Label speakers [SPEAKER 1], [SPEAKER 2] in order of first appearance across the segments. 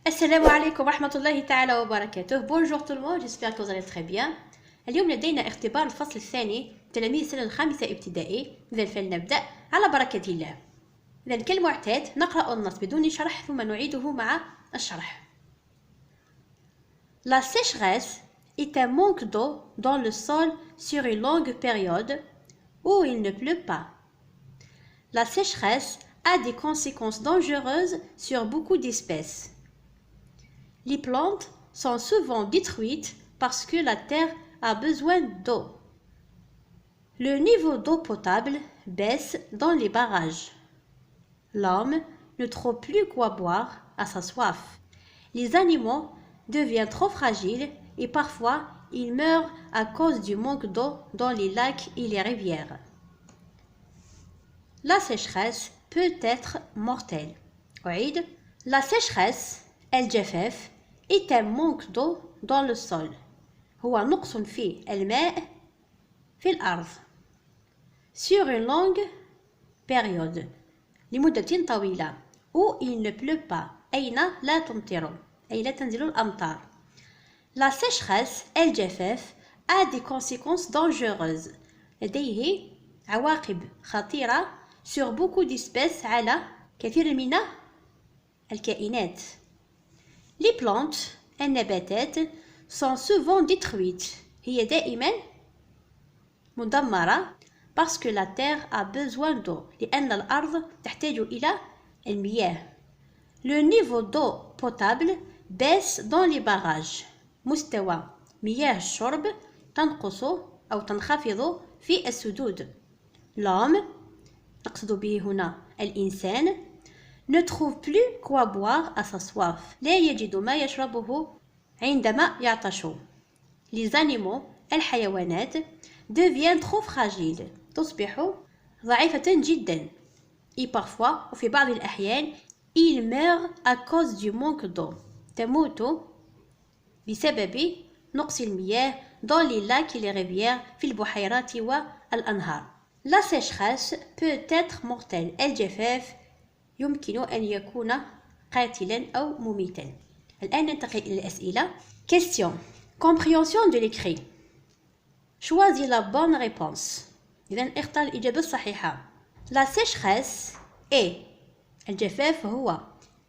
[SPEAKER 1] السلام عليكم ورحمة الله تعالى وبركاته. Bonjour tout le monde, j'espère que vous allez très bien. اليوم لدينا اختبار الفصل الثاني تلاميذ السنة الخامسة ابتدائي. إذا فلنبدأ على بركة الله. إذا كالمعتاد نقرأ النص بدون شرح ثم نعيده مع الشرح. La sécheresse est un manque d'eau dans le sol sur une longue période où il ne pleut pas. La sécheresse a des conséquences dangereuses sur beaucoup d'espèces. Les plantes sont souvent détruites parce que la terre a besoin d'eau. Le niveau d'eau potable baisse dans les barrages. L'homme ne trouve plus quoi boire à sa soif. Les animaux deviennent trop fragiles et parfois ils meurent à cause du manque d'eau dans les lacs et les rivières. La sécheresse peut être mortelle. أعيد. La sécheresse الجفاف est un manque d'eau dans le sol. هو نقص في الماء في الأرض. Sur une longue période. لمدة طويلة. Où il ne pleut pas. أين لا تمطر. أي لا تنزل الأمطار. La sécheresse الجفاف a des conséquences dangereuses. لديه عواقب خطيرة sur beaucoup d'espèces على كثير من الكائنات. Les plantes, النباتات, sont souvent détruites. هي دائما مدمرة parce que la terre a besoin d'eau. لأن الأرض تحتاج إلى المياه. Le niveau d'eau potable baisse dans les barrages. مستوى مياه الشرب تنقص أو تنخفض في السدود. L'homme, نقصد به هنا الإنسان, ne trouve plus quoi boire à sa soif. لا يجد ما يشربه عندما يعطش. Les animaux, الحيوانات, deviennent trop fragiles. تصبح ضعيفة جدا. Et parfois, وفي بعض الأحيان, ils meurent à cause du manque d'eau. تموت بسبب نقص المياه dans les lacs et les rivières في البحيرات والأنهار. La sécheresse peut être mortelle. الجفاف يمكن أن يكون قاتلا أو مميتا. الآن ننتقل إلى الأسئلة. Question. Compréhension de l'écrit. Choisis la bonne réponse. إذن اختار الإجابة الصحيحة. La sécheresse est الجفاف هو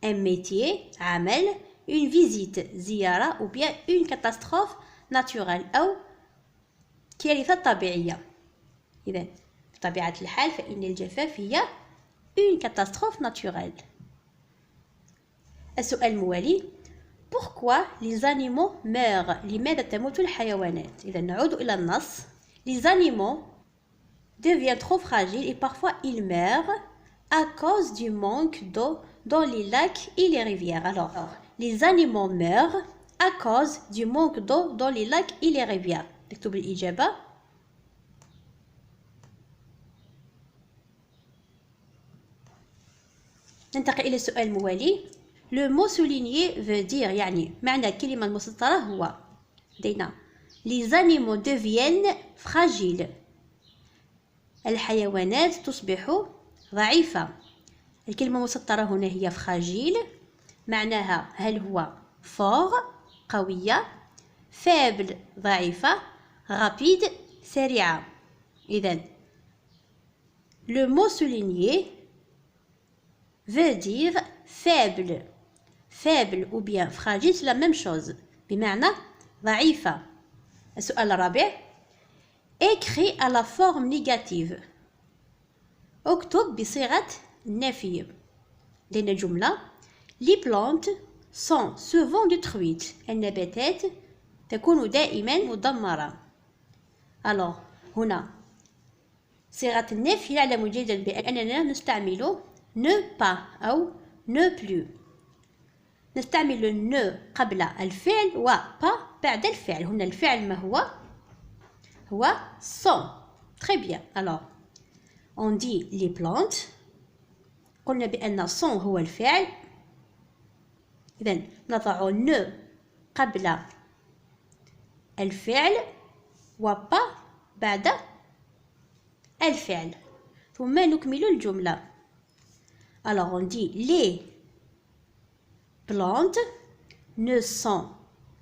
[SPEAKER 1] un métier عمل une visite زيارة ou bien une catastrophe naturelle أو كارثة طبيعية. إذن بطبيعة الحال فإن الجفاف هي une catastrophe naturelle. السؤال الموالي. Pourquoi les animaux meurent? لماذا تموت الحيوانات؟ إذا نعود إلى النص. Les animaux deviennent trop fragiles et parfois ils meurent à cause du manque d'eau dans les lacs et les rivières. Alors, les animaux meurent à cause du manque d'eau dans les lacs et les rivières. نكتب الإجابة. ننتقل إلى السؤال الموالي. Le mot souligné veut dire يعني معنى الكلمة المسطرة هو لدينا les animaux deviennent fragiles. الحيوانات تصبح ضعيفة. الكلمة المسطرة هنا هي fragile معناها هل هو fort قوية faible ضعيفة rapide سريعة. إذن le mot souligné veut dire faible. Faible ou bien fragile c'est la même chose. بمعنى ضعيفة. السؤال الرابع. Écris à la forme négative. اكتب بصيغة النفي. لدينا جملة. Les plantes sont souvent détruites. النباتات تكون دائما مدمرة. Alors هنا صيغة النفي يعلم جيدا بأننا نستعمل ne pas أو ne plus. نستعمل ne قبل الفعل و pas بعد الفعل. هنا الفعل ما هو sont. Très bien. Alors on dit les plantes. قلنا بأن sont هو الفعل. إذن نضع ne قبل الفعل و pas بعد الفعل ثم نكمل الجملة. Alors on dit les plantes ne sont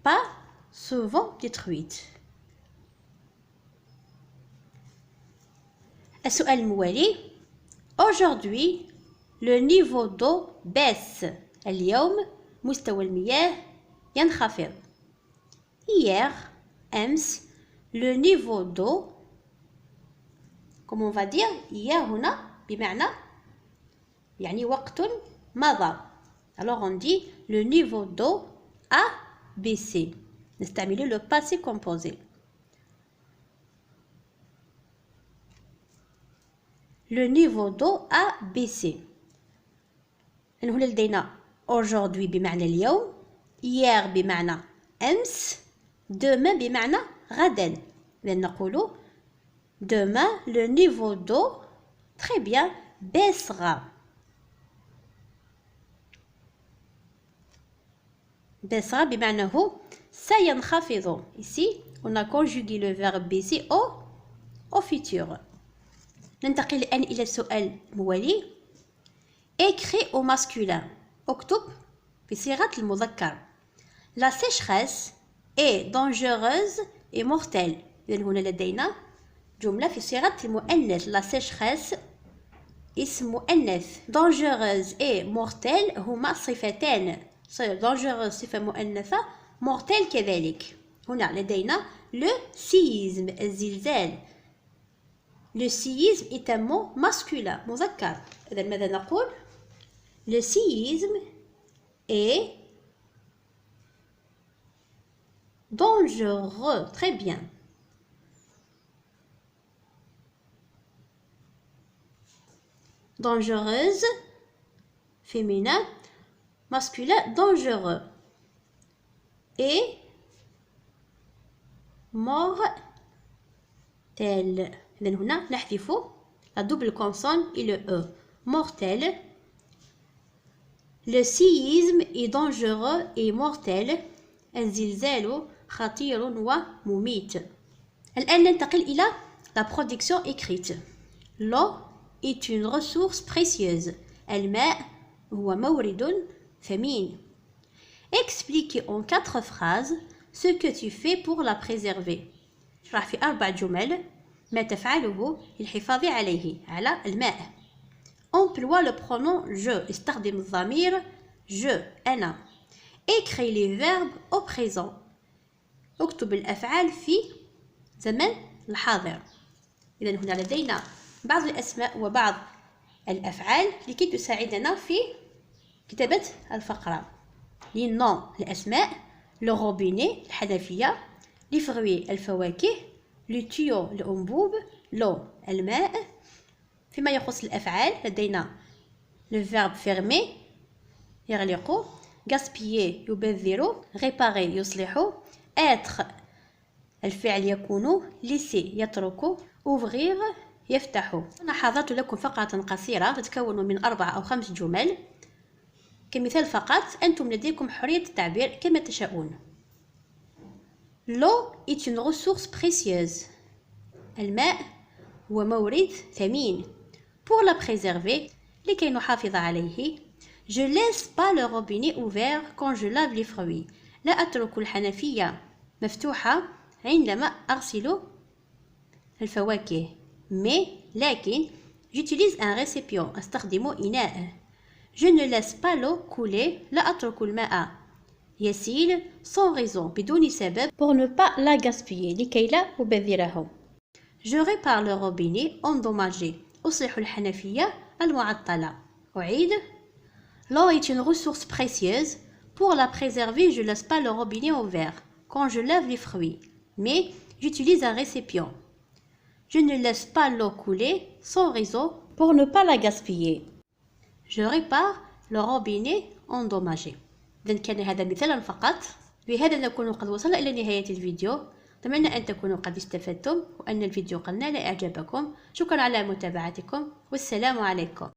[SPEAKER 1] pas souvent détruites. السؤال الموالي. Aujourd'hui, le niveau d'eau baisse. اليوم مستوى المياه ينخفض. Hier, أمس, le niveau d'eau, comme on va dire, hier هنا بمعنى يعني وقت مضى. Alors on dit le niveau d'eau a baissé. نستعمل le passé composé. Le niveau d'eau a baissé. هنا لدينا aujourd'hui بمعنى اليوم, hier بمعنى أمس, demain بمعنى غدا. إذن نقول demain le niveau d'eau, très bien, baissera. baissera بمعنى هو سينخفض. Ici, on a conjugué le verbe baisser au futur. ننتقل الآن إلى السؤال الموالي. Écrit au masculin. اكتب بصيغة المذكر. La sécheresse est dangereuse et mortelle. إذن هنا لدينا جملة في صيغة المؤنث. La sécheresse اسم مؤنث. dangereuse et mortelle هما صفتان. dangereuse صفة مؤنثة, mortelle كذلك. هنا لدينا le séisme, الزلزال. Le séisme est un mot masculin, مذكر. إذن ماذا نقول؟ Le séisme est dangereux. Très bien. Dangereuse, féminin, masculin, dangereux. Et mortel. إذن هنا نحذف la double consonne et le E. Mortel. Le séisme est dangereux et mortel. الزلزال خطير ومميت. الآن ننتقل إلى la production écrite. L'eau est une ressource précieuse. الماء هو مورد ثمين. Expliquez en 4 phrases ce que tu fais pour la préserver. اشرح في 4 جمل ما تفعله للحفاظ على الماء. Emploie le pronom je. استخدم الضمير je أنا. Écris les verbes au présent. اكتب الأفعال في زمن الحاضر. إذن هنا لدينا بعض الأسماء وبعض الأفعال لكي تساعدنا في كتابة الفقرة. les noms الأسماء, le robinet الحنفية, les fruits الفواكه, le tuyau الأنبوب, l'eau الماء. فيما يخص الأفعال لدينا le verbe fermer يغلق, gaspiller يبذر, réparer يصلح, être الفعل يكون, laisser يترك, ouvrir يفتح. أنا حضرت لكم فقرة قصيرة تتكون من 4 أو 5 جمل. كمثال فقط, أنتم لديكم حرية التعبير كما تشاءون. L'eau est une ressource précieuse. الماء هو مورد ثمين. Pour la préserver, لكي نحافظ عليه, je laisse pas le robinet ouvert quand je lave les fruits. لا أترك الحنفية مفتوحة عندما أغسل الفواكه. mais لكن j'utilise un récipient. أستخدم إناء. je ne laisse pas l'eau couler. لا أترك الماء يسيل sans raison بدون سبب pour ne pas la gaspiller لكي لا أبذره. je répare le robinet endommagé. أصلح الحنفية المعطلة. أعيد. l'eau est une ressource précieuse. pour la préserver, je laisse pas le robinet ouvert quand je lave les fruits. mais j'utilise un récipient. je ne laisse pas l'eau couler sans raison pour ne pas la gaspiller. je répare le robinet endommagé. إذن كان هذا مثالا فقط. بهذا نكون قد وصلنا إلى نهاية الفيديو. أتمنى أن تكونوا قد استفدتم وأن الفيديو قد نال إعجابكم. شكرا على متابعتكم والسلام عليكم.